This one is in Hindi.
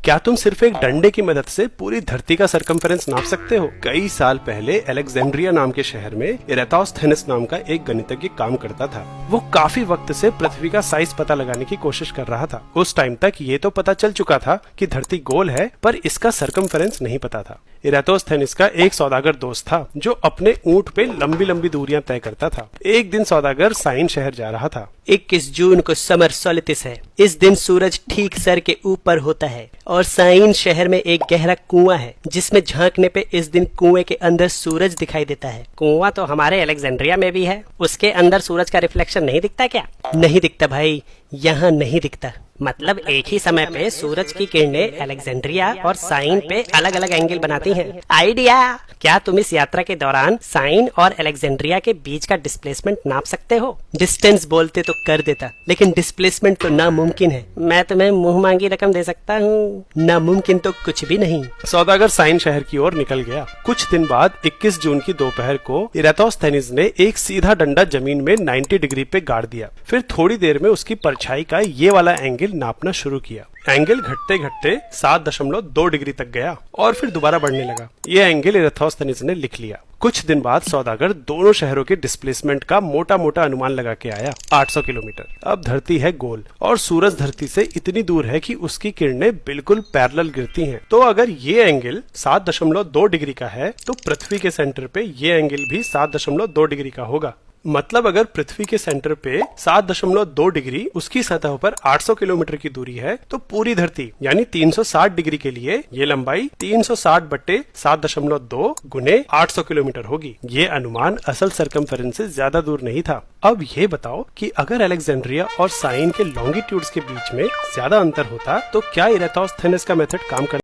क्या तुम सिर्फ एक डंडे की मदद से पूरी धरती का सरकमफेरेंस नाप सकते हो? कई साल पहले अलेक्जेंड्रिया नाम के शहर में इराटोस्थेनेस नाम का एक गणितज्ञ काम करता था। वो काफी वक्त से पृथ्वी का साइज पता लगाने की कोशिश कर रहा था। उस टाइम तक ये तो पता चल चुका था कि धरती गोल है, पर इसका सरकमफेरेंस नहीं पता था। इराटोस्थेनेस का एक सौदागर दोस्त था जो अपने ऊंट पे लंबी लंबी दूरियां तय करता था। एक दिन सौदागर साइन शहर जा रहा था। 21 जून को समर सोलिस्टिस है। इस दिन सूरज ठीक सर के ऊपर होता है और साइन शहर में एक गहरा कुआं है जिसमें झांकने पे इस दिन कुएं के अंदर सूरज दिखाई देता है। कुआं तो हमारे अलेक्जेंड्रिया में भी है, उसके अंदर सूरज का रिफ्लेक्शन नहीं दिखता क्या? नहीं दिखता भाई, यहाँ नहीं दिखता। मतलब एक ही समय पे सूरज की किरणें अलेक्जेंड्रिया और साइन पे अलग अलग एंगल बनाती हैं। आइडिया! क्या तुम इस यात्रा के दौरान साइन और अलेक्जेंड्रिया के बीच का डिस्प्लेसमेंट नाप सकते हो? डिस्टेंस बोलते तो कर देता, लेकिन डिस्प्लेसमेंट तो नामुमकिन है। मैं तुम्हें मुंह मांगी रकम दे सकता हूँ, नामुमकिन तो कुछ भी नहीं। सौदागर साइन शहर की ओर निकल गया। कुछ दिन बाद 21 जून की दोपहर को इराटोस्थेनेस ने एक सीधा डंडा जमीन में 90 डिग्री पे गाड़ दिया। फिर थोड़ी देर में उसकी परछाई का ये वाला एंगल नापना शुरू किया। एंगल घटते घटते 7.2 डिग्री तक गया और फिर दोबारा बढ़ने लगा। यह एंगल इराटोस्थेनेस ने लिख लिया। कुछ दिन बाद सौदागर दोनों शहरों के डिस्प्लेसमेंट का मोटा मोटा अनुमान लगा के आया, 800 किलोमीटर। अब धरती है गोल और सूरज धरती से इतनी दूर है कि उसकी किरणें बिल्कुल पैरेलल गिरती हैं। तो अगर ये एंगल 7.2 डिग्री का है तो पृथ्वी के सेंटर पे ये एंगल भी 7.2 डिग्री का होगा। मतलब अगर पृथ्वी के सेंटर पे 7.2 डिग्री, उसकी सतह पर 800 किलोमीटर की दूरी है, तो पूरी धरती यानी 360 डिग्री के लिए ये लंबाई 360/7.2 गुने 800 किलोमीटर होगी। ये अनुमान असल सरकमफेरेंस से ज्यादा दूर नहीं था। अब ये बताओ कि अगर अलेक्जेंड्रिया और साइन के लॉन्गिट्यूड्स के बीच में ज्यादा अंतर होता तो क्या इराटोस्थेनेस का मेथड काम करता?